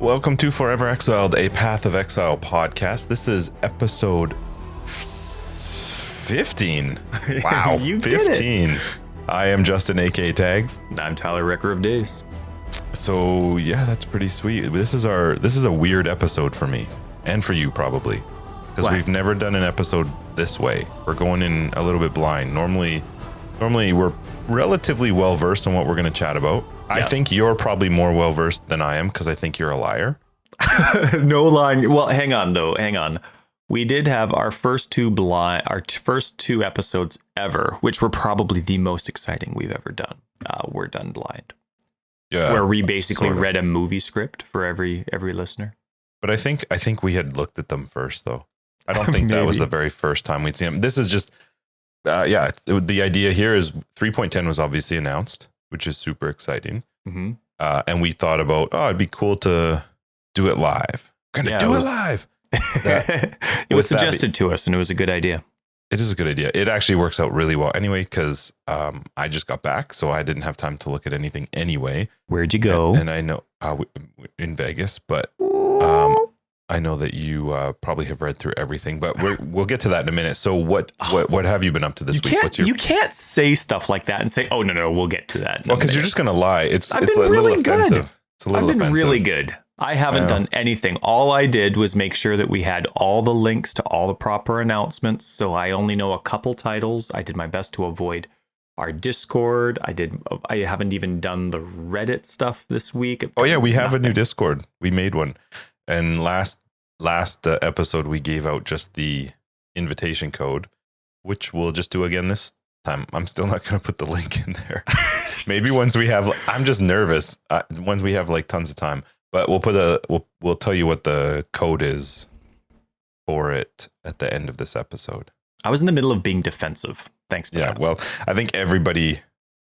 Welcome to Forever Exiled, a Path of Exile podcast. This is episode 15. Wow, You 15. did it. I am Justin, aka Tags. I'm Tyler, Wrecker of Days. So yeah, that's pretty sweet. This is a weird episode for me and for you probably, because Why? we've never done an episode this way. We're going in a little bit blind. Normally we're relatively well versed on what we're going to chat about. I think you're probably more well versed than I am because I think you're a liar. No lying. Well, hang on. We did have our first two episodes ever, which were probably the most exciting we've ever done. We're done blind. Yeah, where we basically sort of. read a movie script for every listener. But I think we had looked at them first, though. I don't think that was the very first time we'd seen them. This is just, the idea here is 3.10 was obviously announced, which is super exciting. Mm-hmm. And we thought about, it'd be cool to do it live. We're going to do it live. It was suggested to us, and it was a good idea. It is a good idea. It actually works out really well anyway, because I just got back, so I didn't have time to look at anything anyway. Where'd you go? And I know in Vegas, but I know that you probably have read through everything, but we'll get to that in a minute. So what have you been up to this week? You can't say stuff like that and say, "Oh no, we'll get to that." Well, because you're just gonna lie. It's a really little good. offensive. It's a little I've been offensive. really good. I haven't done anything. All I did was make sure that we had all the links to all the proper announcements. So I only know a couple titles. I did my best to avoid our Discord. I haven't even done the Reddit stuff this week. Oh yeah, we have a new Discord. We made one, and last episode we gave out just the invitation code, which we'll just do again this time. I'm still not going to put the link in there. Maybe once we have. I'm just nervous. Once we have like tons of time. But we'll tell you what the code is for it at the end of this episode. I was in the middle of being defensive. Thanks, man. Yeah, well, I think everybody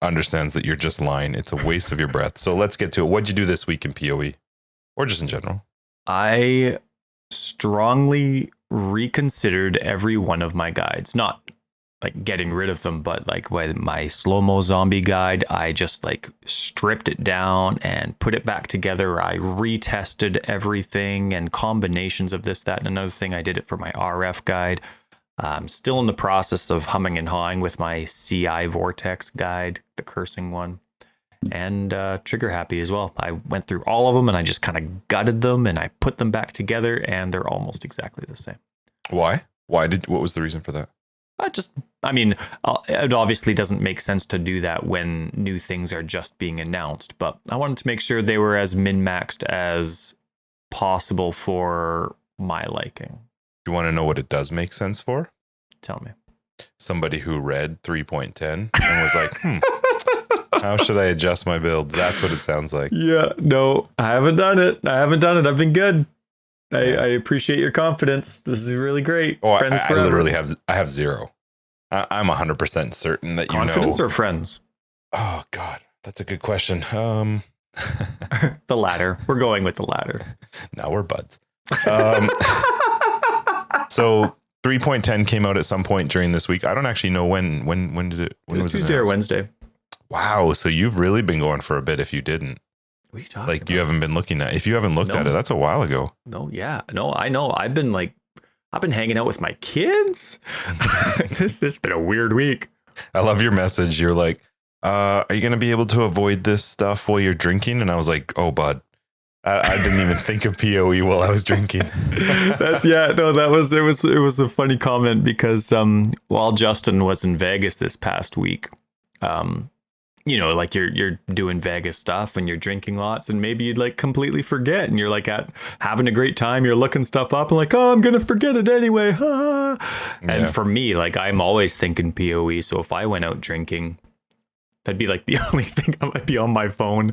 understands that you're just lying. It's a waste of your breath. So let's get to it. What'd you do this week in POE? Or just in general? I strongly reconsidered every one of my guides. Not like getting rid of them, but like with my slow-mo zombie guide, I just like stripped it down and put it back together. I retested everything and combinations of this, that, and another thing. I did it for my RF guide. I'm still in the process of humming and hawing with my CI Vortex guide, the cursing one, and Trigger Happy as well. I went through all of them and I just kind of gutted them and I put them back together and they're almost exactly the same. Why? What was the reason for that? It obviously doesn't make sense to do that when new things are just being announced, but I wanted to make sure they were as min-maxed as possible for my liking. Do you want to know what it does make sense for? Tell me. Somebody who read 3.10 and was like, how should I adjust my builds? That's what it sounds like. Yeah, no, I haven't done it. I've been good. I appreciate your confidence. This is really great. Oh, I literally have zero. I'm 100% certain that confidence or friends? Oh God, that's a good question. The latter. We're going with the latter. Now we're buds. So 3.10 came out at some point during this week. I don't actually know when did it? When was Tuesday or Wednesday? Wow, so you've really been going for a bit. If you didn't. What are you talking about? You haven't been looking at. If you haven't looked at it, that's a while ago. No, yeah, no, I know. I've been hanging out with my kids. This has been a weird week. I love your message. You're like, are you going to be able to avoid this stuff while you're drinking? And I was like, oh, bud, I didn't even think of POE while I was drinking. It was a funny comment because while Justin was in Vegas this past week, like you're doing Vegas stuff and you're drinking lots and maybe you'd like completely forget and you're like having a great time. You're looking stuff up and like, oh, I'm going to forget it anyway. Ha. Yeah. And for me, like I'm always thinking POE. So if I went out drinking, that'd be like the only thing I might be on my phone.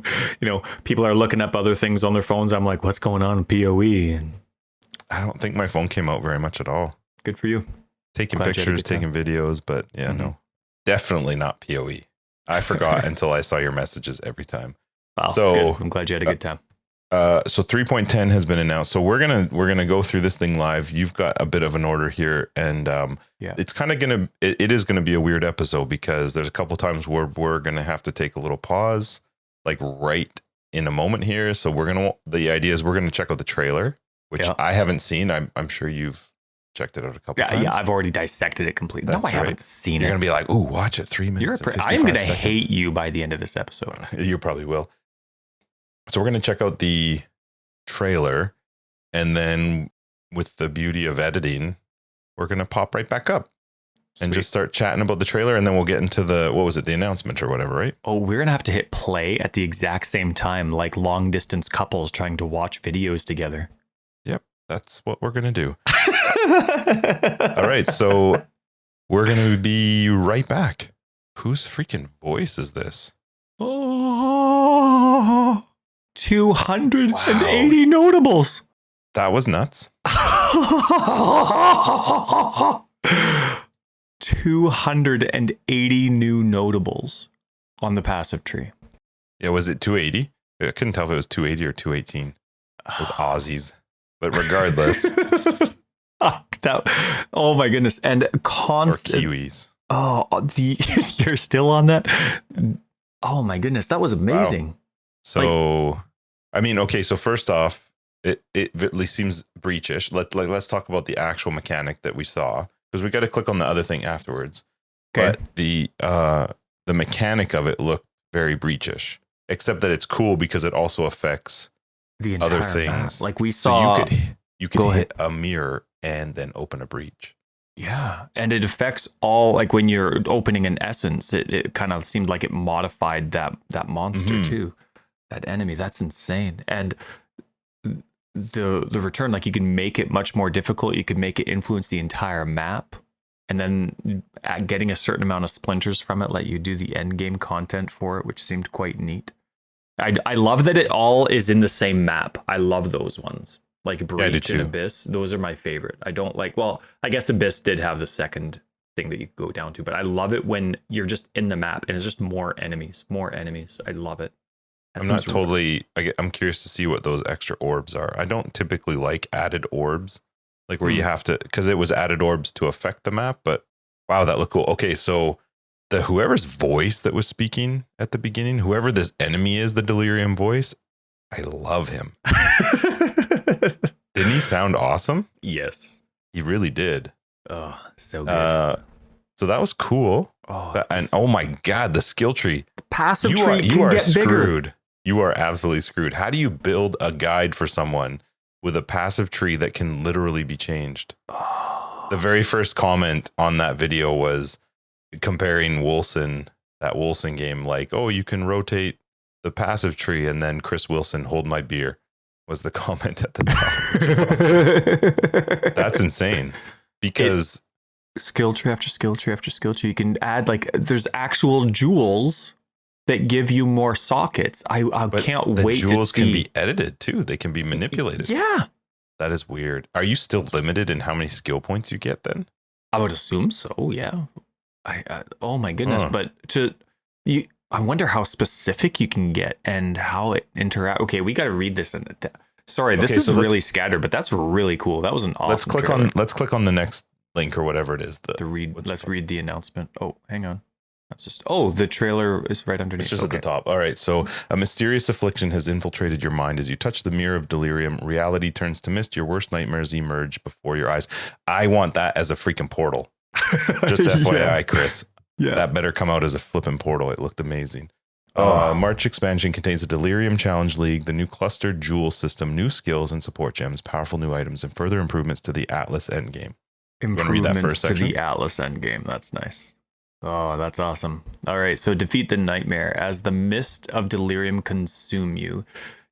People are looking up other things on their phones. I'm like, what's going on in POE? And I don't think my phone came out very much at all. Good for you. Taking pictures, taking videos, but no, definitely not POE. I forgot until I saw your messages every time. Wow, so good. I'm glad you had a good time. So 3.10 has been announced. So we're gonna go through this thing live. You've got a bit of an order here, and it's kind of it is gonna be a weird episode because there's a couple times where we're gonna have to take a little pause, like right in a moment here. So the idea is we're gonna check out the trailer, which I haven't seen. I'm sure you've checked it out a couple times. Yeah, I've already dissected it completely. That's I haven't seen You're it. You're gonna be like, ooh, watch it 3 minutes. I am gonna hate you by the end of this episode. You probably will. So we're gonna check out the trailer, and then with the beauty of editing, we're gonna pop right back up. Sweet. And just start chatting about the trailer, and then we'll get into the announcement or whatever, right? Oh, we're gonna have to hit play at the exact same time, like long distance couples trying to watch videos together. Yep, that's what we're gonna do. All right, so we're gonna be right back. Whose freaking voice is this? Oh, 280 notables. That was nuts. 280 new notables on the passive tree. Yeah, was it 280? I couldn't tell if it was 280 or 218. It was Aussies. But regardless. Oh my goodness. And Or Kiwis. Oh, you're still on that? Oh my goodness. That was amazing. Wow. So, I mean, okay. So first off, it really seems breachish. Let's talk about the actual mechanic that we saw, because we got to click on the other thing afterwards. Okay. But the mechanic of it looked very breachish, except that it's cool because it also affects the entire other things. map. Like we saw. So you could hit a mirror and then open a breach. Yeah. And it affects all, like when you're opening an essence, it kind of seemed like it modified that monster too. That enemy. That's insane. And the return, like you can make it much more difficult. You could make it influence the entire map, and then getting a certain amount of splinters from it let you do the end game content for it, which seemed quite neat. I love that it all is in the same map. I love those ones, like Breach and Abyss. Those are my favorite. I don't like, well, I guess Abyss did have the second thing that you could go down to, but I love it when you're just in the map and it's just more enemies. I love it. I'm curious to see what those extra orbs are. I don't typically like added orbs, like where you have to, because it was added orbs to affect the map, but wow, that looked cool. Okay, so whoever's voice that was speaking at the beginning, whoever this enemy is, the Delirium voice, I love him. Didn't he sound awesome? Yes. He really did. Oh, so good. So that was cool. And oh my God, the skill tree. Passive tree can get screwed. bigger. You are absolutely screwed. How do you build a guide for someone with a passive tree that can literally be changed? The very first comment on that video was comparing that Wilson game, like, oh, you can rotate the passive tree, and then Chris Wilson, hold my beer, was the comment at the top. Which is awesome. That's insane. Because skill tree after skill tree after skill tree, you can add, like, there's actual jewels that give you more sockets. I can't wait to see. The jewels can be edited too. They can be manipulated. Yeah. That is weird. Are you still limited in how many skill points you get then? I would assume so, yeah. Oh my goodness. But I wonder how specific you can get and how it interact. Okay, we got to read this. Sorry, this is really scattered, but that's really cool. That was an awesome trailer. Let's click on the next link or whatever it is. Let's read the announcement. Oh, hang on. That's just, the trailer is right underneath. It's just at the top. All right. So a mysterious affliction has infiltrated your mind. As you touch the mirror of delirium, reality turns to mist. Your worst nightmares emerge before your eyes. I want that as a freaking portal. Just FYI, Chris. Yeah. That better come out as a flipping portal. It looked amazing. March expansion contains a Delirium Challenge League, the new clustered jewel system, new skills and support gems, powerful new items, and further improvements to the Atlas endgame. Improvements to the Atlas endgame. That's nice. Oh, that's awesome. All right, so defeat the nightmare. As the mist of delirium consume you,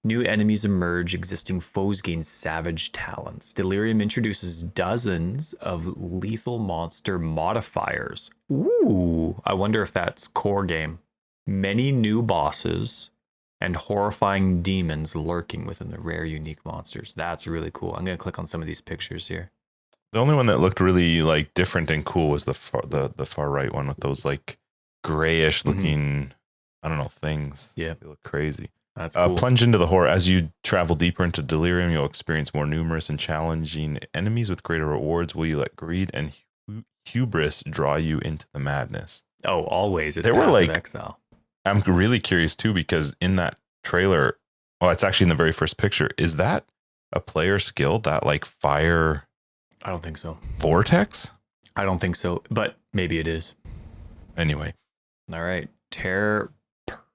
new enemies emerge, existing foes gain savage talents. Delirium introduces dozens of lethal monster modifiers. Ooh, I wonder if that's core game. Many new bosses and horrifying demons lurking within the rare unique monsters. That's really cool. I'm going to click on some of these pictures here. The only one that looked really like different and cool was the far right one with those like grayish looking, I don't know, things. Yeah, they look crazy. That's cool. Plunge into the horror. As you travel deeper into delirium, you'll experience more numerous and challenging enemies with greater rewards. Will you let greed and hubris draw you into the madness? Oh, always. It's there were like Exile. I'm really curious too, because in that trailer, Oh, it's actually in the very first picture. Is that a player skill, that like fire I don't think so. vortex? I don't think so, but maybe it is. Anyway. All right. Terror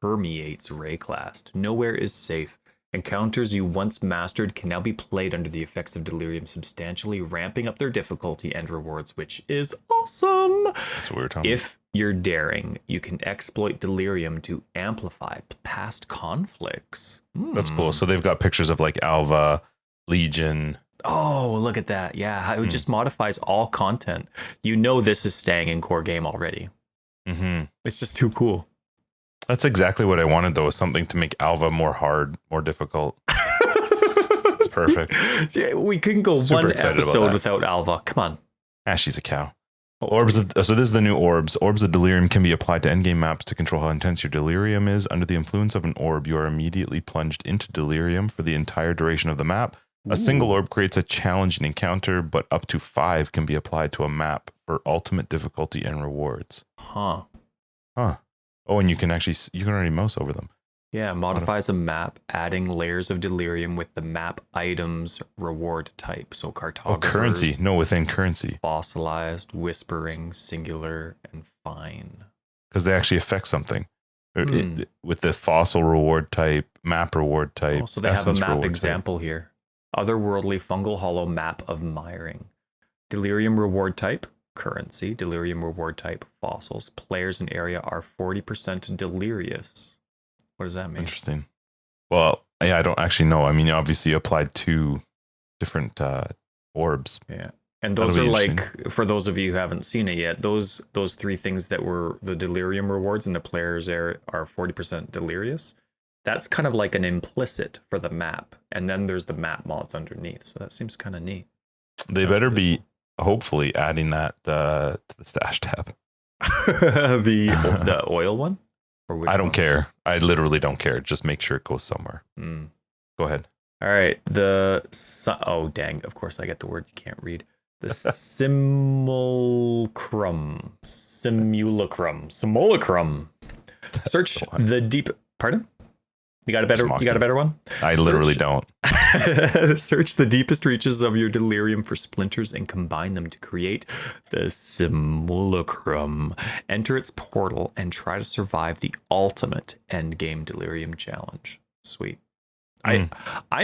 permeates Rayclast. Nowhere is safe. Encounters you once mastered can now be played under the effects of Delirium, substantially ramping up their difficulty and rewards, which is awesome. That's what we were talking about. If you're daring, you can exploit Delirium to amplify past conflicts. That's cool. So they've got pictures of like Alva, Legion. Oh, look at that. Yeah, it just modifies all content. You know this is staying in core game already. Mm-hmm. It's just too cool. That's exactly what I wanted, though, is something to make Alva more hard, more difficult. It's perfect. Yeah, we couldn't go Super one excited about episode that. without Alva. Come on. Ah, she's a cow. Oh, Orbs of, so this is the new orbs. Orbs of Delirium can be applied to endgame maps to control how intense your delirium is. Under the influence of an orb, you are immediately plunged into delirium for the entire duration of the map. A single orb creates a challenging encounter, but up to 5 can be applied to a map for ultimate difficulty and rewards. Huh. Oh, and you can already mouse over them. Yeah, modifies a map, adding layers of delirium with the map items reward type. So cartographers, currency. No, within currency. fossilized, whispering, singular, and fine. Because they actually affect something. With the fossil reward type, map reward type. Oh, so they have a map reward example here. Otherworldly fungal hollow map of miring. Delirium reward type, currency. Delirium reward type, fossils. Players in area are 40% delirious. What does that mean? Interesting. Well, yeah, I don't actually know. I mean, obviously you applied 2 different orbs. Yeah. And those are like, for those of you who haven't seen it yet, those 3 things that were the delirium rewards and the players are 40% delirious. That's kind of like an implicit for the map. And then there's the map mods underneath. So that seems kind of neat. They better be hopefully adding that to the stash tab. the oil one? Or which I don't one? care. I literally don't care. Just make sure it goes somewhere. Go ahead. All right. Oh, dang. Of course, I get the word you can't read. The simulacrum. Search the deep. Pardon? You got a better one? I literally don't. Search the deepest reaches of your delirium for splinters and combine them to create the simulacrum. Enter its portal and try to survive the ultimate endgame delirium challenge. Sweet. I'm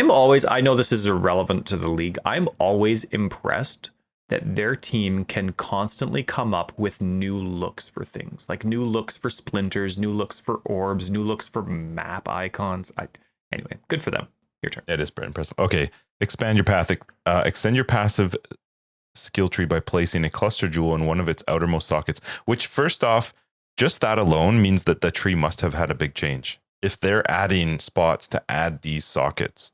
always, I know this is irrelevant to the league. I'm always impressed that their team can constantly come up with new looks for things, like new looks for splinters, new looks for orbs, new looks for map icons. Anyway, good for them. Your turn. It is pretty impressive. Okay, expand your path. Extend your passive skill tree by placing a cluster jewel in one of its outermost sockets, which first off, just that alone means that the tree must have had a big change. If they're adding spots to add these sockets,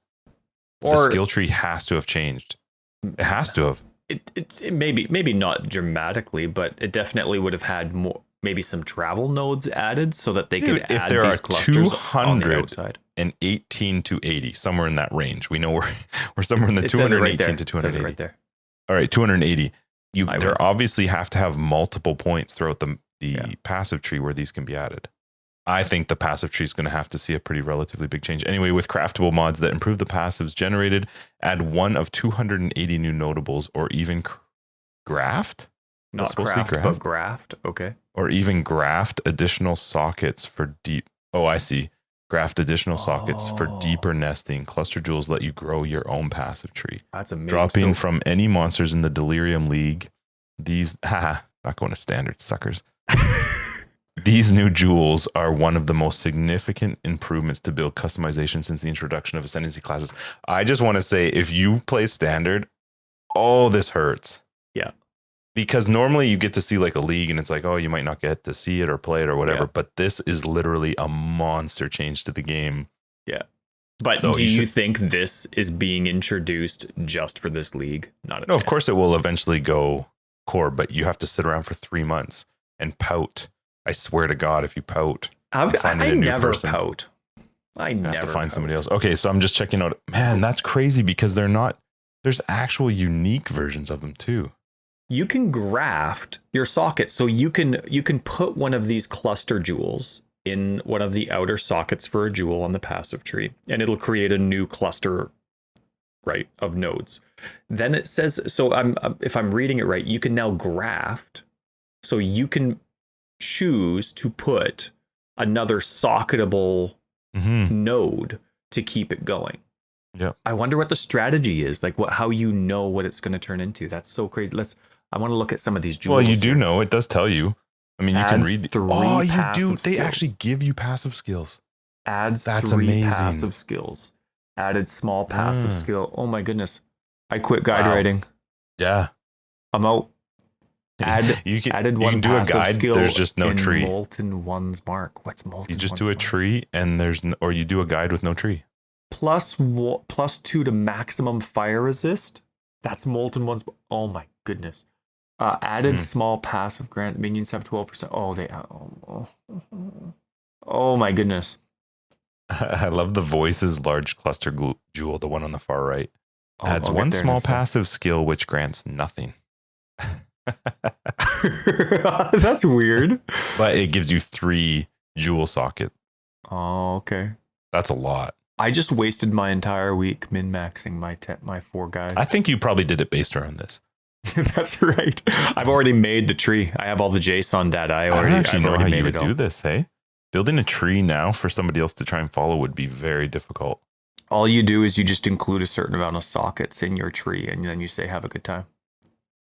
the skill tree has to have changed. It has to have. It maybe not dramatically, but it definitely would have had more, maybe some travel nodes added so that they could add these clusters on the outside. And 18 to 80, somewhere in that range. We know we're somewhere in the 218 to 280. Right there. All right, 280. There obviously have to have multiple points throughout the passive tree where these can be added. I think the passive tree is going to have to see a pretty relatively big change. Anyway, with craftable mods that improve the passives generated, add one of 280 new notables, or even graft? Not craft, but graft. Okay. Or even graft additional sockets for deep. Oh, I see. Graft additional sockets for deeper nesting. Cluster jewels let you grow your own passive tree. That's amazing. Dropping from any monsters in the Delirium League. These, not going to standard, suckers. These new jewels are one of the most significant improvements to build customization since the introduction of Ascendancy classes. I just want to say, if you play standard, this hurts. Yeah. Because normally you get to see like a league and it's like, you might not get to see it or play it or whatever. Yeah. But this is literally a monster change to the game. Yeah. But so do you think this is being introduced just for this league? No, of course it will eventually go core, but you have to sit around for 3 months and pout. I swear to God, if you pout, I never pout. I never have to find somebody else. Okay, so I'm just checking out. Man, that's crazy because there's actual unique versions of them too. You can graft your sockets, so you can put one of these cluster jewels in one of the outer sockets for a jewel on the passive tree, and it'll create a new cluster, right, of nodes. Then it says, so if I'm reading it right, you can now graft. So you can choose to put another socketable node to keep it going. Yeah. I wonder what the strategy is, like how you know what it's going to turn into. That's so crazy. I want to look at some of these jewels. Well, you do know, it does tell you. I mean, you can read. Oh, you do. They skills. actually give you passive skills. Adds That's 3 amazing. passive skills. Added small passive skill. Oh my goodness. I quit guide writing. Yeah. I'm out. Added one do a passive guide. skill. There's just no in tree. Molten One's Mark. What's Molten? You just One's do a Mark? tree, and or you do a guide with no tree. +2 to maximum fire resist. That's Molten One's. Oh my goodness. Added small passive grant. Minions have 12%. Oh my goodness. I love the voices large cluster jewel, the one on the far right. Adds I'll one get there in small a sec. passive skill which grants nothing. That's weird. But it gives you 3 jewel socket. Oh, okay. That's a lot. I just wasted my entire week min-maxing my 4 guys. I think you probably did it based around this. That's right. I've already made the tree. I have all the JSON data. I don't actually know how you would it do this, hey? Building a tree now for somebody else to try and follow would be very difficult. All you do is you just include a certain amount of sockets in your tree, and then you say, have a good time.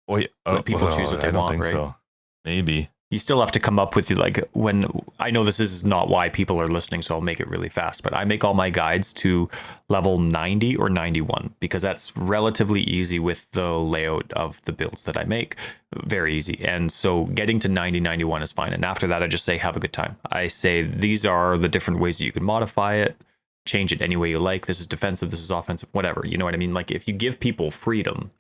Wait, Let people choose what they want, right? So. Maybe. You still have to come up with, like, when I know this is not why people are listening, so I'll make it really fast, but I make all my guides to level 90 or 91 because that's relatively easy with the layout of the builds that I make. Very easy. And so getting to 90, 91 is fine. And after that, I just say, have a good time. I say, these are the different ways that you can modify it, change it any way you like. This is defensive, this is offensive, whatever. You know what I mean? Like, if you give people freedom,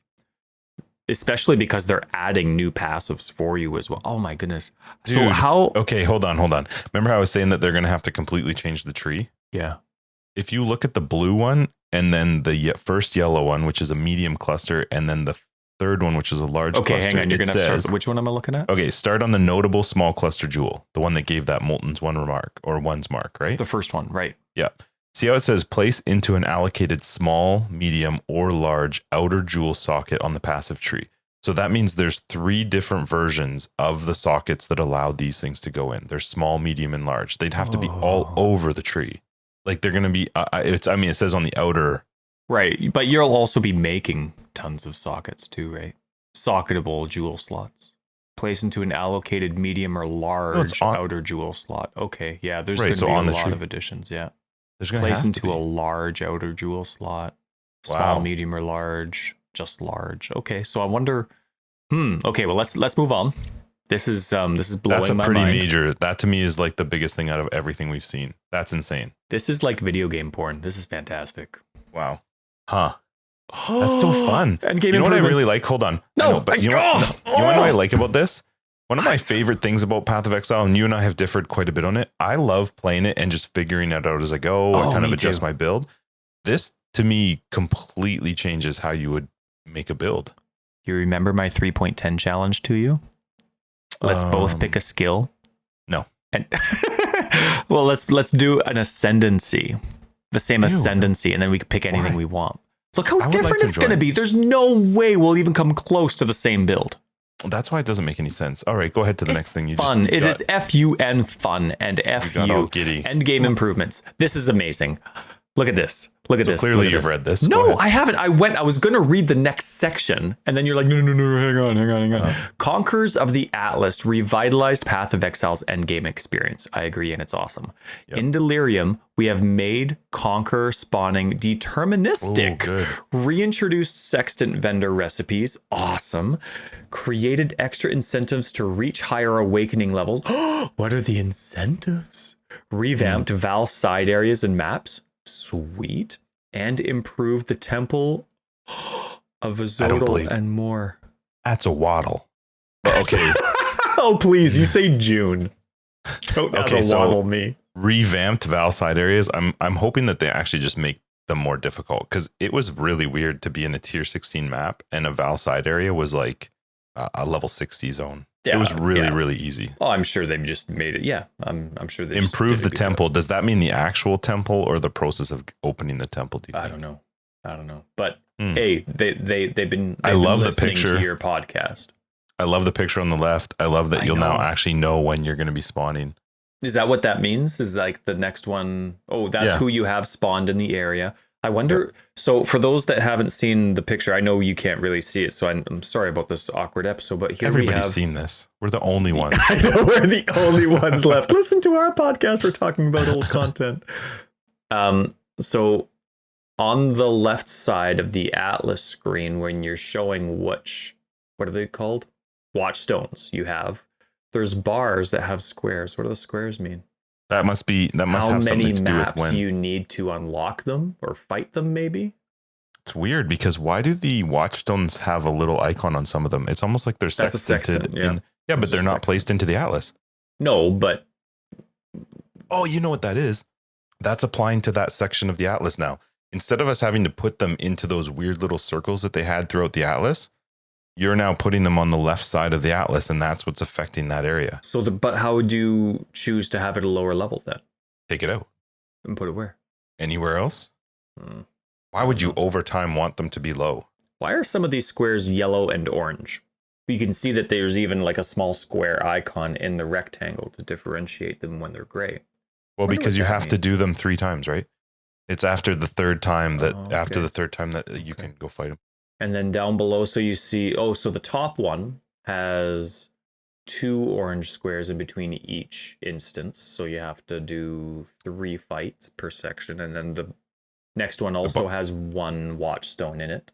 especially because they're adding new passives for you as well. Oh my goodness. Dude, so how? Okay, hold on. Remember how I was saying that they're going to have to completely change the tree? Yeah. If you look at the blue one and then the first yellow one, which is a medium cluster, and then the third one, which is a large cluster. Okay, hang on. You're going to start. Which one am I looking at? Okay, start on the notable small cluster jewel, the one that gave that Molten's one's mark, right? The first one, right? Yeah. See how it says place into an allocated small, medium, or large outer jewel socket on the passive tree. So that means there's 3 different versions of the sockets that allow these things to go in. There's small, medium, and large. They'd have to be all over the tree. Like they're going to be, it says on the outer. Right. But you'll also be making tons of sockets too, right? Socketable jewel slots. Place into an allocated medium or large outer jewel slot. Okay. Yeah. There's going to be a lot of additions. Yeah. There's going to place into a large outer jewel slot. Small, medium, or large. Just large. Okay. So I wonder. Okay. Well, let's move on. This is blowing my mind. That's a pretty major. That to me is like the biggest thing out of everything we've seen. That's insane. This is like video game porn. This is fantastic. Wow. Huh. That's so fun. And game you know what I really like? Hold on. No, but you know what I like about this? One of my favorite things about Path of Exile, and you and I have differed quite a bit on it. I love playing it and just figuring it out as I go and kind of adjust my build. This to me completely changes how you would make a build. You remember my 3.10 challenge to you? Let's both pick a skill. No. And well, let's do an ascendancy. The same ascendancy, and then we can pick anything we want. Look how different it's going to be. There's no way we'll even come close to the same build. That's why it doesn't make any sense. All right, go ahead to the next thing. It is FUN fun and FU end game improvements. This is amazing. Look at this. Look at this. Clearly you've read this. No, I haven't. I was going to read the next section, and then you're like, no, hang on. Conquerors of the Atlas revitalized Path of Exile's endgame experience. I agree, and it's awesome. Yep. In Delirium, we have made Conqueror spawning deterministic. Reintroduced sextant vendor recipes. Awesome. Created extra incentives to reach higher awakening levels. What are the incentives? Revamped Val side areas and maps. Sweet. And improved the Temple of Azodal and more. That's a waddle. Okay. Oh, please. You say June. Don't waddle me. Revamped Val side areas. I'm hoping that they actually just make them more difficult, because it was really weird to be in a tier 16 map and a Val side area was like a level 60 zone. It was really, yeah. really easy. Oh, I'm sure they just made it. Yeah, I'm sure they improved the just did a good temple. job. Does that mean the actual temple or the process of opening the temple? Do you I think? don't know. But hey, they've been. I love the listening picture. to your podcast. I love the picture on the left. I love that I you'll now know. actually know when you're going to be spawning. Is that what that means? Is like the next one? Oh, that's Yeah. who you have spawned in the area. I wonder. So for those that haven't seen the picture, I know you can't really see it, so I'm sorry about this awkward episode. But here Everybody's we have. seen this. We're the only ones. I know we're the only ones left. Listen to our podcast. We're talking about old content. So on the left side of the Atlas screen, when you're showing what are they called? Watchstones. There's bars that have squares. What do the squares mean? That must How have something many to do with maps when. you need to unlock them or fight them? Maybe. It's weird because why do the Watchstones have a little icon on some of them? It's almost like they're That's a sexted. sextant, yeah. But they're not placed into the Atlas. No, but Oh, you know what that is? That's applying to that section of the Atlas now. Instead of us having to put them into those weird little circles that they had throughout the Atlas, you're now putting them on the left side of the Atlas, and that's what's affecting that area. but how would you choose to have it a lower level then? Take it out. And put it where? Anywhere else? Hmm. Why would you over time want them to be low? Why are some of these squares yellow and orange? You can see that there's even like a small square icon in the rectangle to differentiate them when they're gray. Well, because you have to means. do them 3 times, right? It's after the third time that you Okay. can go fight them. And then down below, so you see, so the top one has 2 orange squares in between each instance. So you have to do 3 fights per section. And then the next one also has 1 watchstone in it.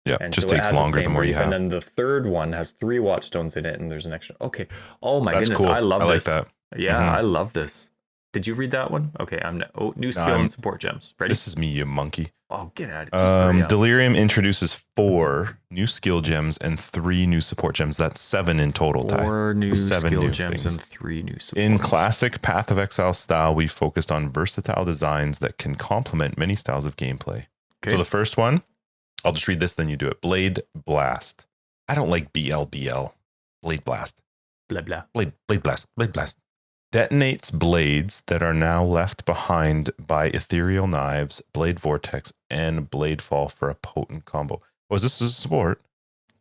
Yeah, And just so it takes has the longer the same more you brief. have. And then the third one has 3 watchstones in it, and there's an extra. Okay. Oh my That's goodness, cool. I love this. Like that. Yeah, Mhm. I love this. Did you read that one? Okay, new skill and support gems. Ready? This is me, you monkey. Oh, get out of here. Delirium introduces 4 new skill gems and 3 new support gems. That's 7 in total. 4 new 7 skill new gems things. and 3 new supports. In classic Path of Exile style, we focused on versatile designs that can complement many styles of gameplay. Okay. So the first one, I'll just read this, then you do it. Blade Blast. I don't like BLBL. Blade Blast. Blah, blah. Blade Blast. Blade Blast. Detonates blades that are now left behind by ethereal knives, blade vortex, and blade fall for a potent combo. Was this a support?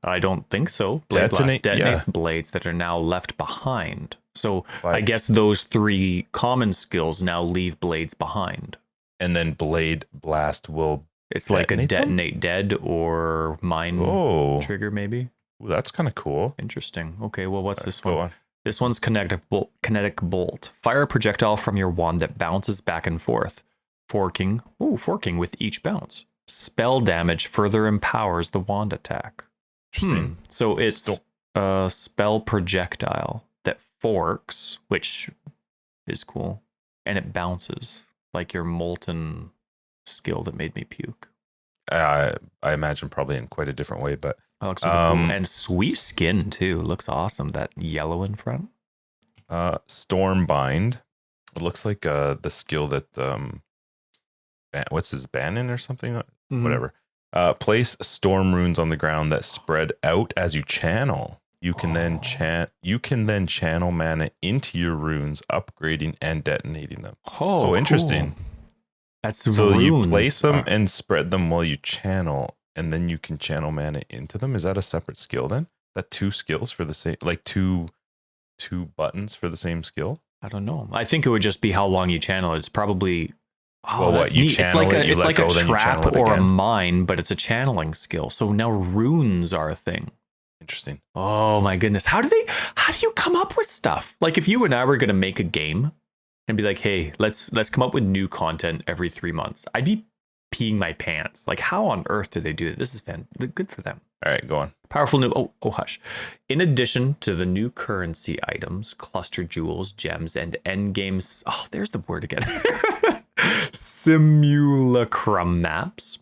I don't think so. Blade Blast Detonate- detonates blades that are now left behind. So I Like- guess those 3 common skills now leave blades behind. And then Blade Blast will. It's like a Detonate them? detonate dead or mine Oh, trigger, maybe. that's kind of cool. Interesting. Okay, well, what's this Go one? on. This one's kinetic bolt. Fire a projectile from your wand that bounces back and forth, forking with each bounce. Spell damage further empowers the wand attack. Interesting. So it's Still- a spell projectile that forks, which is cool, and it bounces like your molten skill that made me puke. I imagine probably in quite a different way, but That looks really cool. And sweet skin too. Looks awesome. That yellow in front. Stormbind. It looks like the skill that what's his Bannon or something? Mm-hmm. Whatever. Place storm runes on the ground that spread out as you channel. You can then channel mana into your runes, upgrading and detonating them. Oh, interesting. Cool. That's So you runes place them are- and spread them while you channel, and then you can channel mana into them. Is that a separate skill then? That 2 skills for the same, like two buttons for the same skill? I don't know. I think it would just be how long you channel it. It's probably. Oh, Well, that's what, you neat. It's channel like it, you it's let like go, a then you trap channel it or a again. mine, but it's a channeling skill. So now runes are a thing. Interesting. Oh my goodness. How do you come up with stuff? Like if you and I were going to make a game and be like, "Hey, let's come up with new content every 3 months." I'd be peeing my pants. Like how on earth do they do it? This is good for them. All right, go on. Powerful new hush. In addition to the new currency items, cluster jewels, gems, and endgames. Oh, there's the word again. Simulacrum maps.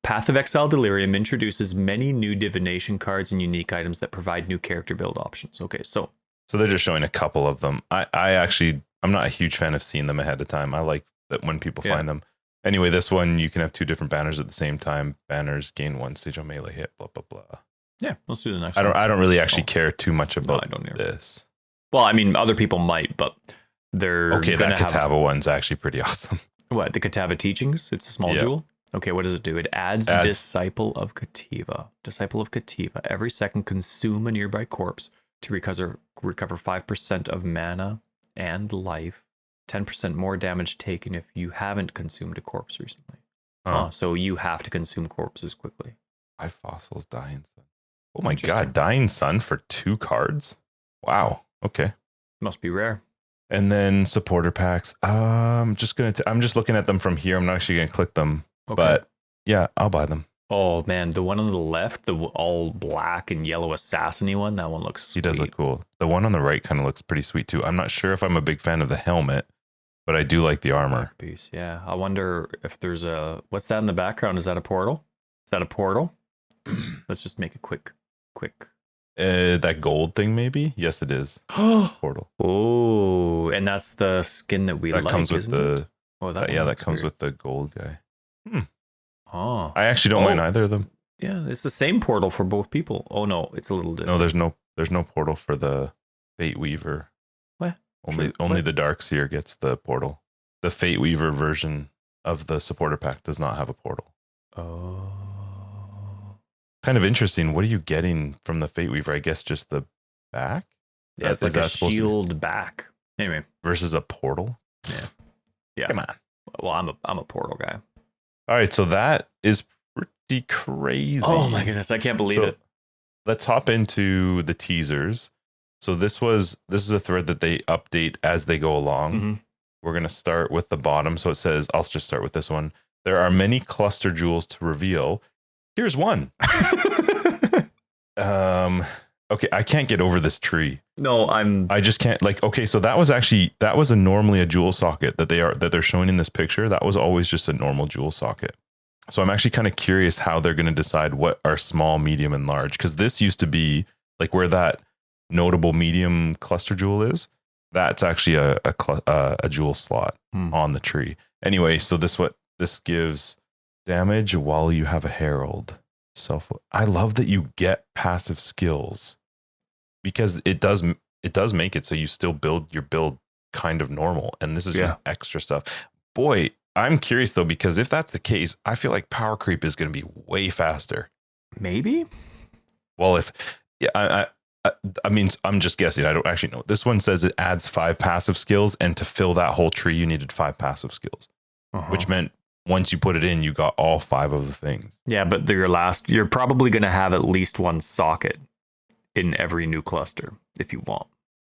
Path of Exile Delirium introduces many new divination cards and unique items that provide new character build options. Okay, so they're just showing a couple of them. I'm not a huge fan of seeing them ahead of time. I like that when people find them. Anyway, this one, you can have 2 different banners at the same time. Banners gain 1 stage on melee hit, blah, blah, blah. Yeah, let's do the next I one. don't really actually care too much about I don't either. this. Well, I mean, other people might, but they're Okay, gonna that Katava one's actually pretty awesome. What, the Katava teachings? It's a small Yeah. jewel. Okay, what does it do? It adds Disciple of Kativa. Disciple of Kativa. Every second, consume a nearby corpse to recover 5% of mana and life. 10% more damage taken if you haven't consumed a corpse recently. So you have to consume corpses quickly. 5 fossils, Dying Sun. Oh my god, Dying Sun for 2 cards? Wow. Okay. Must be rare. And then supporter packs. I'm just looking at them from here. I'm not actually gonna click them. Okay. But yeah, I'll buy them. Oh man, the one on the left, the all black and yellow assassin-y one, that one looks sweet. He does look cool. The one on the right kind of looks pretty sweet too. I'm not sure if I'm a big fan of the helmet, but I do like the armor. Piece, yeah. I wonder if there's what's that in the background? Is that a portal? Is that a portal? Let's just make a quick. That gold thing, maybe? Yes, it is. Portal. Oh, and that's the skin that we like. That comes with the. It? Oh, that comes with the gold guy. Oh, I actually don't mind either of them. Yeah, it's the same portal for both people. Oh no, it's a little different. No, there's no portal for the Fate Weaver. What? Only the Darkseer gets the portal. The Fate Weaver version of the supporter pack does not have a portal. Oh. Kind of interesting. What are you getting from the Fate Weaver? I guess just the back? Yeah, it's like a shield back. Anyway. Versus a portal? Yeah. Come on. Well, I'm a portal guy. All right, so that is pretty crazy. Oh my goodness, I can't believe it. Let's hop into the teasers. So this is a thread that they update as they go along. Mm-hmm. We're going to start with the bottom. So it says, I'll just start with this one. There are many cluster jewels to reveal. Here's one. Okay, I can't get over this tree. No, I just can't, like, okay, so that was normally a jewel socket that they're showing in this picture. That was always just a normal jewel socket. So I'm actually kind of curious how they're going to decide what are small, medium, and large, because this used to be like where that notable medium cluster jewel is. That's actually a jewel slot on the tree. Anyway, so this gives damage while you have a herald. I love that you get passive skills, because it does make it so you still build your build kind of normal, and this is just extra stuff. Boy, I'm curious though, because if that's the case, I feel like power creep is going to be way faster. Maybe. Well, I mean, I'm just guessing. I don't actually know. This one says it adds 5 passive skills, and to fill that whole tree, you needed 5 passive skills, which meant once you put it in, you got all 5 of the things. Yeah, but you're probably going to have at least one socket in every new cluster if you want,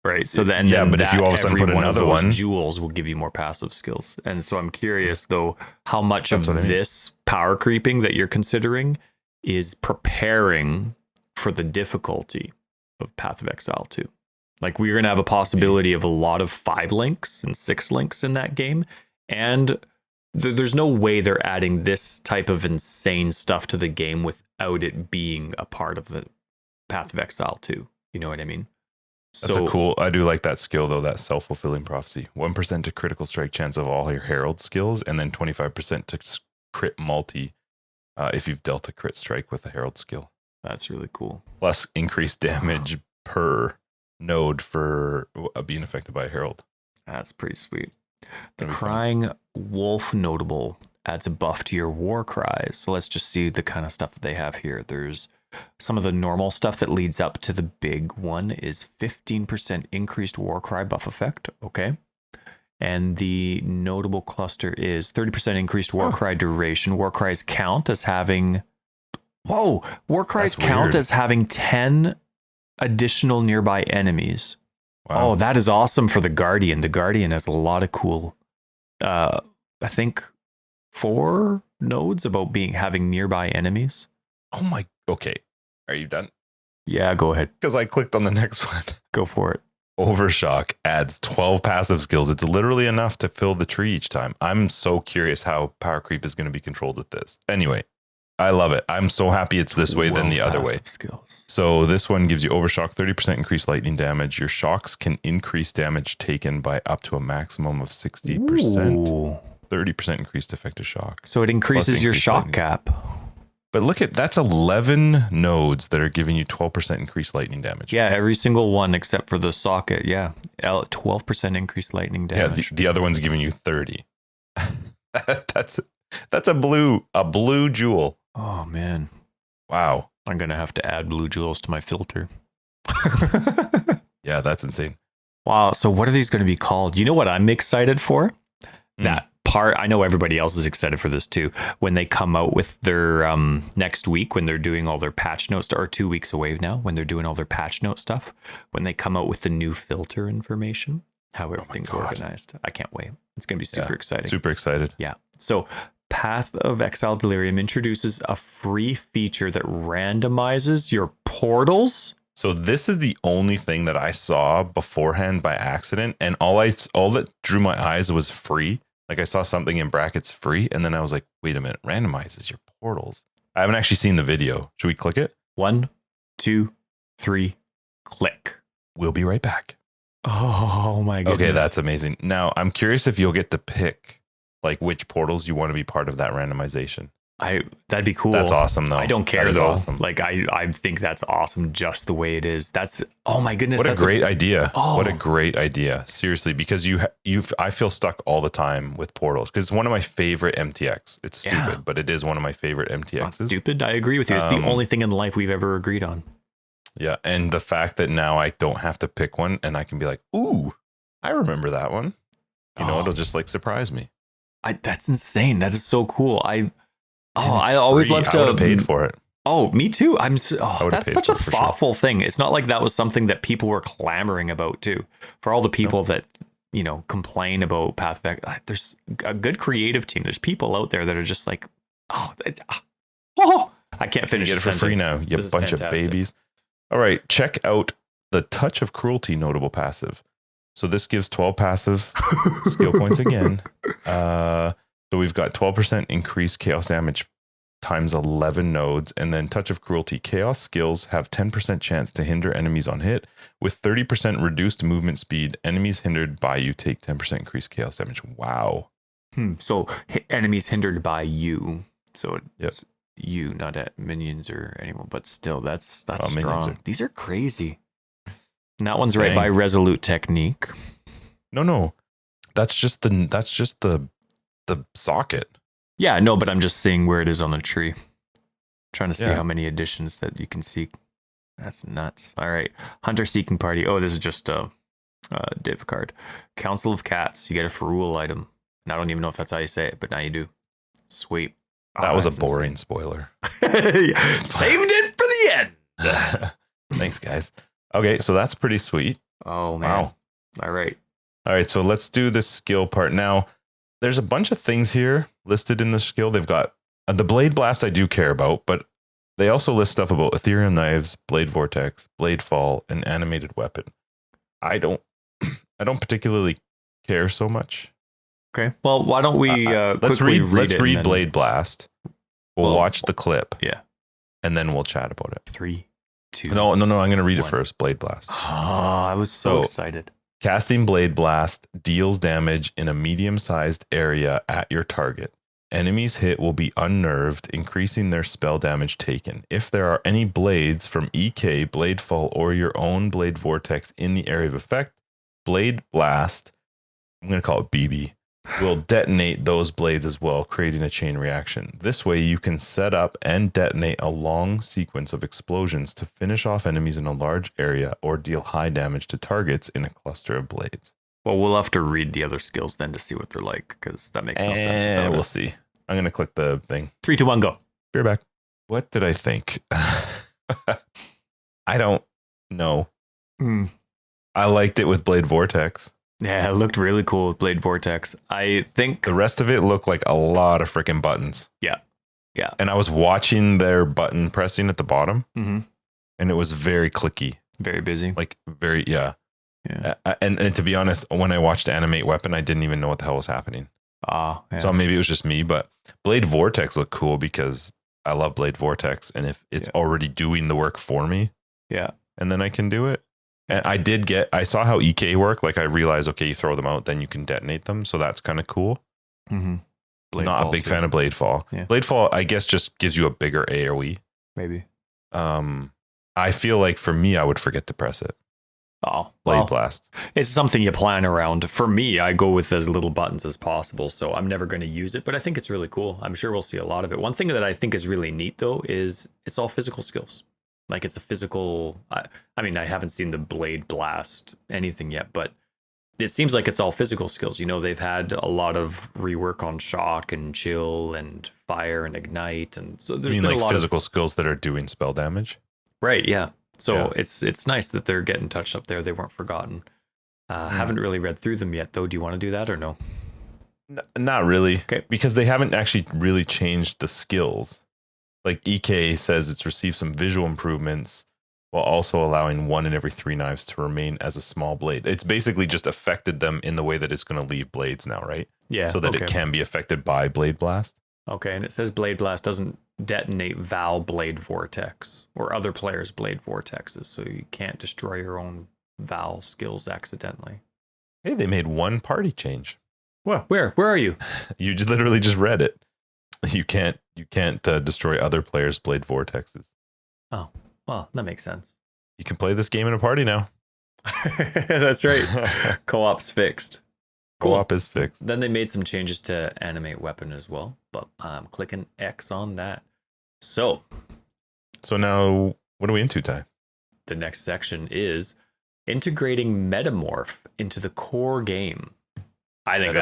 right? So then, but if you all of a sudden put another one, jewels will give you more passive skills. And so I'm curious though, how much of this power creeping that you're considering is preparing for the difficulty of Path of Exile 2. Like, we're going to have a possibility of a lot of 5 links and 6 links in that game, and there's no way they're adding this type of insane stuff to the game without it being a part of the Path of Exile 2. You know what I mean? That's I do like that skill though, that self-fulfilling prophecy. 1% to critical strike chance of all your herald skills, and then 25% to crit multi if you've dealt a crit strike with a herald skill. That's really cool. Plus increased damage per node for being affected by a herald. That's pretty sweet. The Crying Wolf notable adds a buff to your war cries. So let's just see the kind of stuff that they have here. There's some of the normal stuff that leads up to the big one is 15% increased war cry buff effect. Okay. And the notable cluster is 30% increased war cry duration. War cries count as having... Whoa! War cries count as having 10 additional nearby enemies. Wow. Oh, that is awesome for the Guardian. The Guardian has a lot of cool, I think 4 nodes about having nearby enemies. Oh my, okay. Are you done? Yeah, go ahead. Because I clicked on the next one. Go for it. Overshock adds 12 passive skills. It's literally enough to fill the tree each time. I'm so curious how power creep is going to be controlled with this. Anyway, I love it. I'm so happy it's this way than the other way. Skills. So this one gives you Overshock, 30% increased lightning damage. Your shocks can increase damage taken by up to a maximum of 60%. Ooh. 30% increased effective shock. So it increases your shock cap. But look at that's 11 nodes that are giving you 12% increased lightning damage. Yeah, every single one except for the socket. Yeah, 12% increased lightning damage. Yeah, the other one's giving you 30. that's a blue jewel. Oh man, wow! I'm gonna have to add blue jewels to my filter. Yeah, that's insane. Wow. So what are these going to be called? You know what I'm excited for? That part. I know everybody else is excited for this too. When they come out with their next week, when they're doing all their patch notes, or 2 weeks away now, when they're doing all their patch note stuff, when they come out with the new filter information, how everything's organized. I can't wait. It's going to be super exciting. Super excited. Yeah. So Path of Exile Delirium introduces a free feature that randomizes your portals. So this is the only thing that I saw beforehand by accident, and all that drew my eyes was free. Like I saw something in brackets free, and then I was like, wait a minute, randomizes your portals. I haven't actually seen the video. Should we click it? 1, 2, 3, click. We'll be right back. Oh my goodness. Okay, that's amazing. Now I'm curious if you'll get to pick like which portals you want to be part of that randomization. That'd be cool. That's awesome though. I don't care though. Awesome. Like I think that's awesome just the way it is. That's oh my goodness. What a great idea. Oh. What a great idea. Seriously, because I feel stuck all the time with portals because it's one of my favorite MTX. It's stupid, but it is one of my favorite MTXs. It's not stupid. I agree with you. It's the only thing in life we've ever agreed on. Yeah, and the fact that now I don't have to pick one and I can be like, ooh, I remember that one. You know, it'll just like surprise me. That's insane. That is so cool. I always love to. I would have paid for it. Oh, me too. That's such a thoughtful thing. It's not like that was something that people were clamoring about too. For all the people that, complain about Path of Exile, there's a good creative team. There's people out there that are just like, I can't finish it for free now. You bunch of babies. All right. Check out the Touch of Cruelty notable passive. So this gives 12 passive skill points again. So we've got 12% increased chaos damage times 11 nodes. And then Touch of Cruelty chaos skills have 10% chance to hinder enemies on hit. With 30% reduced movement speed, enemies hindered by you take 10% increased chaos damage. Wow. So enemies hindered by you. So it's you, not at minions or anyone, but still that's strong. These are crazy. And that one's right by Resolute Technique. No. That's just the socket. Yeah, no, but I'm just seeing where it is on the tree. Trying to see how many additions that you can seek. That's nuts. All right. Hunter Seeking Party. Oh, this is just a div card. Council of Cats. You get a Ferrule item. And I don't even know if that's how you say it, but now you do. Sweet. That was a boring spoiler. Saved it for the end. Thanks, guys. Okay, so that's pretty sweet. Oh, man. Wow. All right, so let's do this skill part. Now, there's a bunch of things here listed in the skill. They've got the Blade Blast I do care about, but they also list stuff about Ethereum Knives, Blade Vortex, Blade Fall, and Animated Weapon. I don't particularly care so much. Okay. Well, why don't we let's read Blade Blast. We'll watch the clip. Yeah. And then we'll chat about it. 3, 2. No, I'm going to read it first. Blade Blast. Oh, I was so excited. Casting Blade Blast deals damage in a medium-sized area at your target. Enemies hit will be unnerved, increasing their spell damage taken. If there are any blades from EK, Blade Fall, or your own Blade Vortex in the area of effect, Blade Blast, I'm going to call it BB, will detonate those blades as well, creating a chain reaction. This way, you can set up and detonate a long sequence of explosions to finish off enemies in a large area or deal high damage to targets in a cluster of blades. Well, we'll have to read the other skills then to see what they're like, because that makes no sense. We'll see. I'm going to click the thing. 3, 2, 1, go. Be right back. What did I think? I don't know. I liked it with Blade Vortex. Yeah, it looked really cool with Blade Vortex. I think the rest of it looked like a lot of freaking buttons. Yeah. And I was watching their button pressing at the bottom, and it was very clicky. Very busy. Like very, yeah. And to be honest, when I watched Animate Weapon, I didn't even know what the hell was happening. So maybe it was just me, but Blade Vortex looked cool because I love Blade Vortex, and if it's already doing the work for me, and then I can do it. And I saw how EK work. Like I realized, okay, you throw them out, then you can detonate them. So that's kind of cool. not a big fan of Bladefall. Yeah. Bladefall, I guess, just gives you a bigger AoE. Maybe. I feel like for me, I would forget to press it. Oh, Blade Blast. It's something you plan around. For me, I go with as little buttons as possible, so I'm never going to use it, but I think it's really cool. I'm sure we'll see a lot of it. One thing that I think is really neat, though, is it's all physical skills. Like, it's a physical... I mean, I haven't seen the Blade Blast anything yet, but it seems like it's all physical skills. You know, they've had a lot of rework on Shock and Chill and Fire and Ignite, and so there's been like a lot physical skills that are doing spell damage? Right, yeah. So it's nice that they're getting touched up there. They weren't forgotten. Haven't really read through them yet, though. Do you want to do that or no? Not really. Okay. Because they haven't actually really changed the skills. Like EK says it's received some visual improvements while also allowing 1 in every 3 knives to remain as a small blade. It's basically just affected them in the way that it's going to leave blades now, right? Yeah. So that it can be affected by Blade Blast. Okay, and it says Blade Blast doesn't detonate Val Blade Vortex or other players' Blade Vortexes, so you can't destroy your own Val skills accidentally. Hey, they made one party change. What? Where are you? You literally just read it. You can't destroy other players' Blade Vortexes. Oh, well, that makes sense. You can play this game in a party now. That's right. Co-op's fixed. Cool. Co-op is fixed. Then they made some changes to animate weapon as well, but I'm clicking X on that. So now what are we into, Ty? The next section is integrating Metamorph into the core game. I think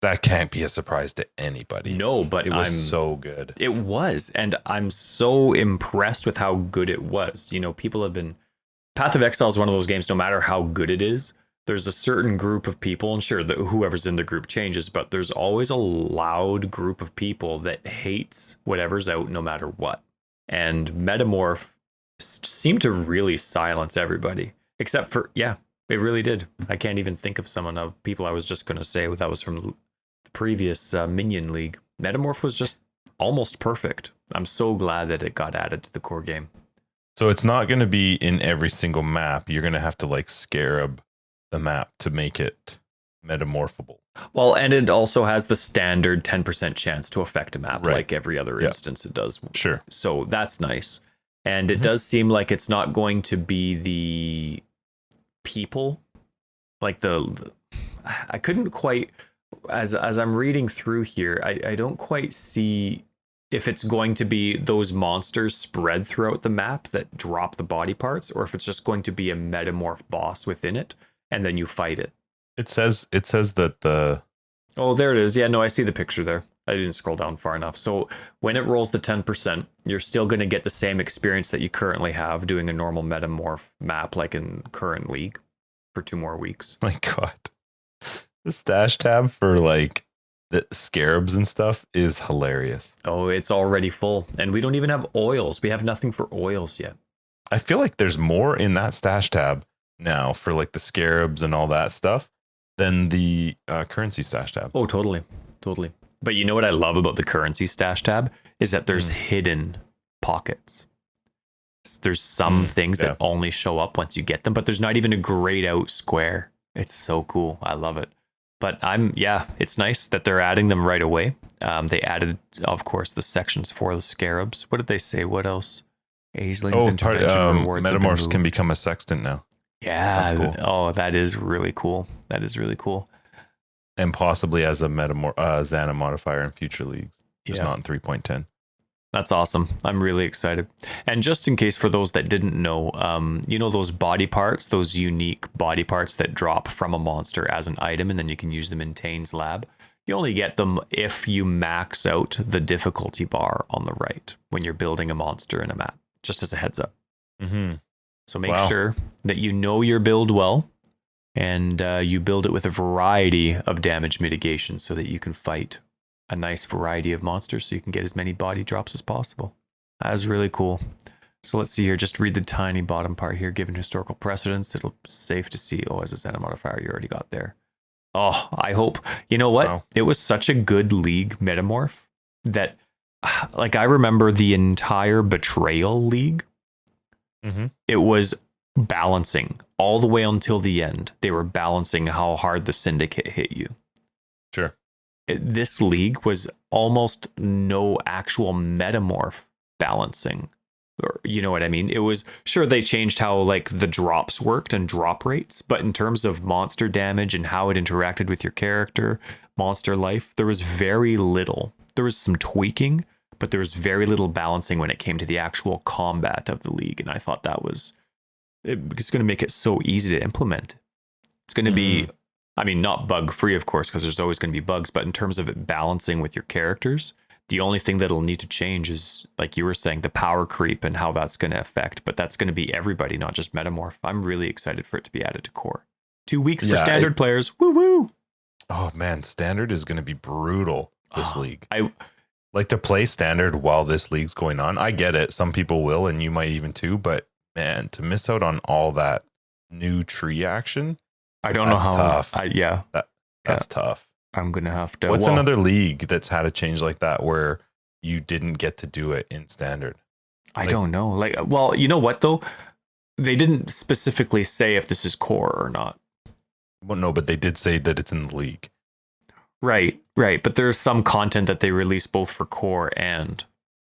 that can't be a surprise to anybody. No, but it was so good. It was, and I'm so impressed with how good it was. You know, people have been... Path of Exile is one of those games, no matter how good it is, there's a certain group of people, and sure, whoever's in the group changes, but there's always a loud group of people that hates whatever's out no matter what. And Metamorph seemed to really silence everybody, except for, it really did. I can't even think of someone of people I was just going to say that was from the previous Minion League. Metamorph was just almost perfect. I'm so glad that it got added to the core game. So it's not going to be in every single map. You're going to have to like scarab the map to make it metamorphable. Well, and it also has the standard 10% chance to affect a map, like every other instance it does. Sure. So that's nice. And it does seem like it's not going to be the people, like I couldn't quite, as I'm reading through here, I don't quite see if it's going to be those monsters spread throughout the map that drop the body parts, or if it's just going to be a metamorph boss within it, and then you fight it. It says that the... Oh, there it is. Yeah, no, I see the picture there. I didn't scroll down far enough. So when it rolls the 10%, you're still going to get the same experience that you currently have doing a normal metamorph map, like in current league, for 2 more weeks. My God. The stash tab for like the scarabs and stuff is hilarious. Oh, it's already full. And we don't even have oils. We have nothing for oils yet. I feel like there's more in that stash tab now for like the scarabs and all that stuff than the currency stash tab. Oh, totally. But you know what I love about the currency stash tab is that there's hidden pockets. There's some things that only show up once you get them, but there's not even a grayed out square. It's so cool. I love it. But it's nice that they're adding them right away. They added, of course, the sections for the scarabs. What did they say? What else? Aisling's intervention rewards. Metamorphs can become a sextant now. Yeah. That's cool. Oh, that is really cool. And possibly as a Xana modifier in future leagues. Just not in 3.10. That's awesome. I'm really excited. And just in case for those that didn't know, you know those body parts, those unique body parts that drop from a monster as an item, and then you can use them in Tane's lab. You only get them if you max out the difficulty bar on the right when you're building a monster in a map, just as a heads up. Mm-hmm. So make sure that you know your build well, and you build it with a variety of damage mitigation so that you can fight a nice variety of monsters so you can get as many body drops as possible. That is really cool. So let's see here. Just read the tiny bottom part here. Given historical precedence, it'll be safe to see. Oh, as a Xana modifier, you already got there. Oh, I hope. You know what? Wow. It was such a good league metamorph that, like, I remember the entire Betrayal League. Mm-hmm. It was balancing all the way until the end. They were balancing how hard the Syndicate hit you. Sure. this league was almost no actual metamorph balancing. Or, you know what I mean? It was, sure, they changed how like the drops worked and drop rates, but in terms of monster damage and how it interacted with your character, monster life, there was very little. There was some tweaking, but there was very little balancing when it came to the actual combat of the league. And I thought that was, it's going to make it so easy to implement. It's going to be, I mean, not bug free, of course, because there's always going to be bugs, but in terms of it balancing with your characters, the only thing that'll need to change is, like you were saying, the power creep and how that's going to affect. But that's going to be everybody, not just Metamorph. I'm really excited for it to be added to core. 2 weeks for standard players. Woo woo. Oh man, standard is going to be brutal this league. I like to play standard while this league's going on. I get it. Some people will, and you might even too. But man, to miss out on all that new tree action, I don't know how tough. That's tough. I'm gonna have to. What's another league that's had a change like that where you didn't get to do it in standard? I don't know. Like, well, you know what though? They didn't specifically say if this is core or not. Well, no, but they did say that it's in the league. Right. But there's some content that they release both for core and.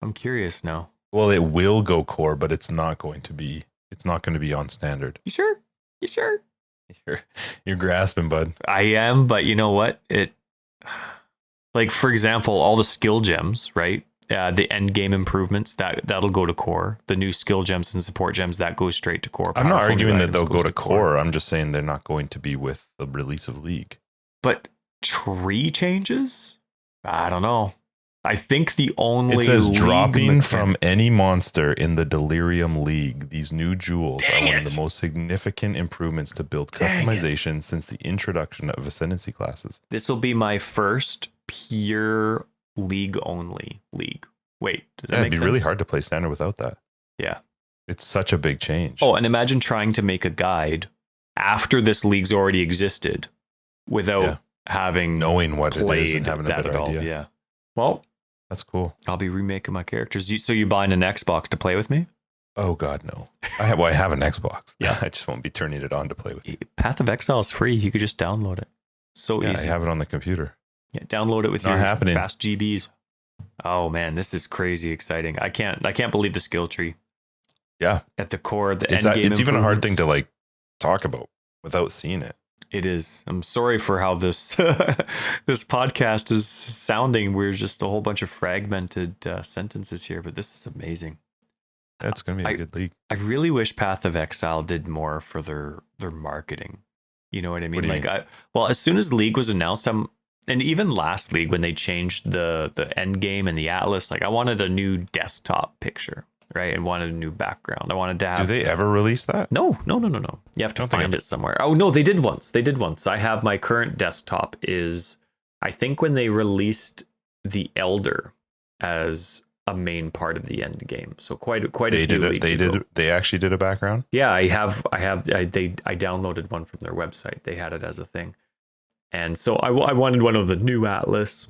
I'm curious now. Well, it will go core, but it's not going to be. It's not going to be on standard. You sure? You're grasping, bud. I am, but you know what? Like, for example, all the skill gems, right? The end game improvements that'll go to core. The new skill gems and support gems that goes straight to core. I'm not arguing that they'll go to core. I'm just saying they're not going to be with the release of League. But tree changes? I don't know. I think the only it says dropping from any monster in the Delirium League. These new jewels are one of the most significant improvements to build customization since the introduction of Ascendancy classes. This will be my first pure League only league. Wait, does that make sense? It'd be really hard to play standard without that. Yeah. It's such a big change. Oh, and imagine trying to make a guide after this league's already existed without knowing what it is and having a better idea. Yeah. Well, that's cool. I'll be remaking my characters. So you buying an Xbox to play with me? Oh God, no. I have an Xbox. Yeah, I just won't be turning it on to play with you. Path of Exile is free. You could just download it. So easy. I have it on the computer. Yeah, download it with your fast GBs. Oh man, this is crazy exciting. I can't believe the skill tree. Yeah, at the core, it's even a hard thing to like talk about without seeing it. It is. I'm sorry for how this this podcast is sounding. We're just a whole bunch of fragmented sentences here, but this is amazing. That's going to be a good league. I really wish Path of Exile did more for their marketing. You know what I mean? As soon as League was announced, and even last League when they changed the end game and the Atlas, like I wanted a new desktop picture, right? And wanted a new background. I wanted to have. Do they ever release that? No. You have to find it somewhere. Oh no, they did once. I have my current desktop is, I think when they released the Elder as a main part of the end game. So quite a few leagues ago. They actually did a background. Yeah, I downloaded one from their website. They had it as a thing. And so I wanted one of the new Atlas.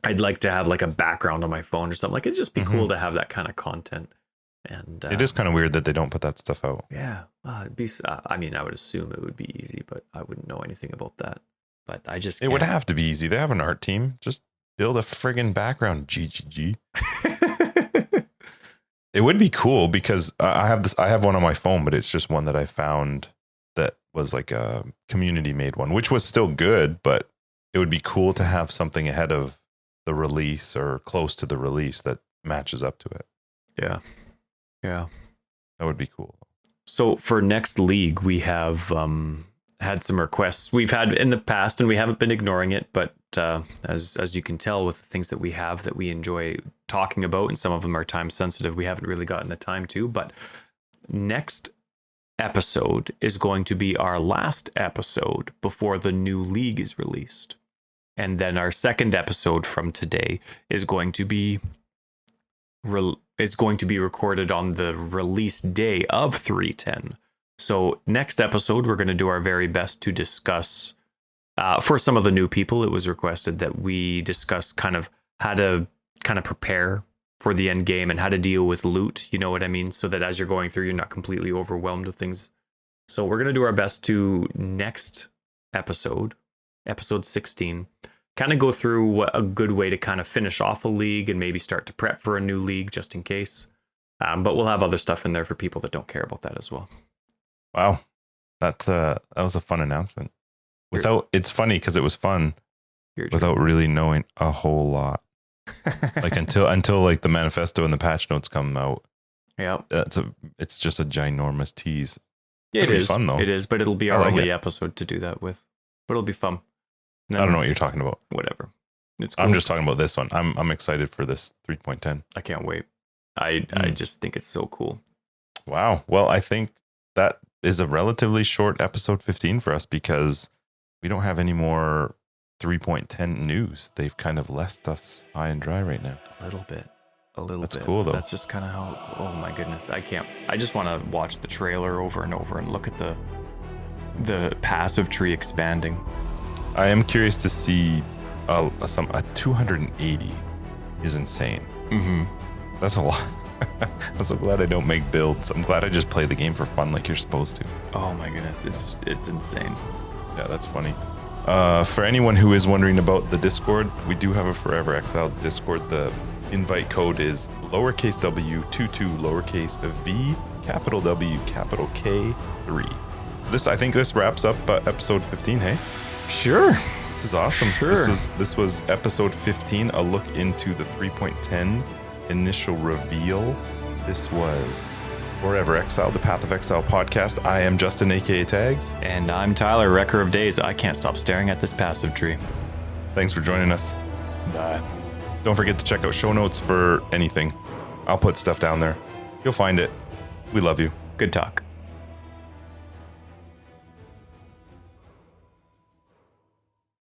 I'd like to have like a background on my phone or something. Like it'd just be cool to have that kind of content. And it is kind of weird that they don't put that stuff out. Yeah, it'd be. I mean, I would assume it would be easy, but I wouldn't know anything about that. But I just it would have to be easy. They have an art team. Just build a friggin' background. GGG. It would be cool because I have one on my phone, but it's just one that I found that was like a community made one, which was still good, but it would be cool to have something ahead of the release or close to the release that matches up to it. Yeah. That would be cool. So for next league, we have had some requests we've had in the past, and we haven't been ignoring it. But as you can tell with the things that we have that we enjoy talking about, and some of them are time sensitive, we haven't really gotten the time to. But next episode is going to be our last episode before the new league is released. And then our second episode from today is going to be recorded on the release day of 310. So next episode, we're going to do our very best to discuss, for some of the new people, it was requested that we discuss kind of how to kind of prepare for the end game and how to deal with loot, you know what I mean? So that as you're going through, you're not completely overwhelmed with things. So we're going to do our best to next episode 16, kind of go through what a good way to kind of finish off a league and maybe start to prep for a new league just in case. But we'll have other stuff in there for people that don't care about that as well. Wow. That was a fun announcement. It's funny because it was fun without really knowing a whole lot. Like until like the manifesto and the patch notes come out. Yeah. It's just a ginormous tease. Yeah, it is fun though. It is, but it'll be our only episode to do that with. But it'll be fun. I don't know what you're talking about. Whatever. It's cool. I'm just talking about this one. I'm excited for this 3.10. I can't wait. I just think it's so cool. Wow. Well, I think that is a relatively short episode 15 for us because we don't have any more 3.10 news. They've kind of left us high and dry right now. A little bit. That's cool though. That's just kind of how, oh my goodness, I just want to watch the trailer over and over and look at the passive tree expanding. I am curious to see a 280 is insane. Mm-hmm. That's a lot. I'm so glad I don't make builds. I'm glad I just play the game for fun like you're supposed to. Oh my goodness, it's insane. Yeah, that's funny. For anyone who is wondering about the Discord, we do have a Forever Exiled Discord. The invite code is lowercase w 22 lowercase v capital W capital K 3. I think this wraps up episode 15. Hey, sure. This is awesome. Sure. This was episode 15. A look into the 3.10 initial reveal. This was Forever Exile, the Path of Exile podcast. I am Justin, aka Tags, and I'm Tyler, Wrecker of Days. I can't stop staring at this passive tree. Thanks for joining us. Bye. Don't forget to check out show notes for anything. I'll put stuff down there. You'll find it. We love you. Good talk.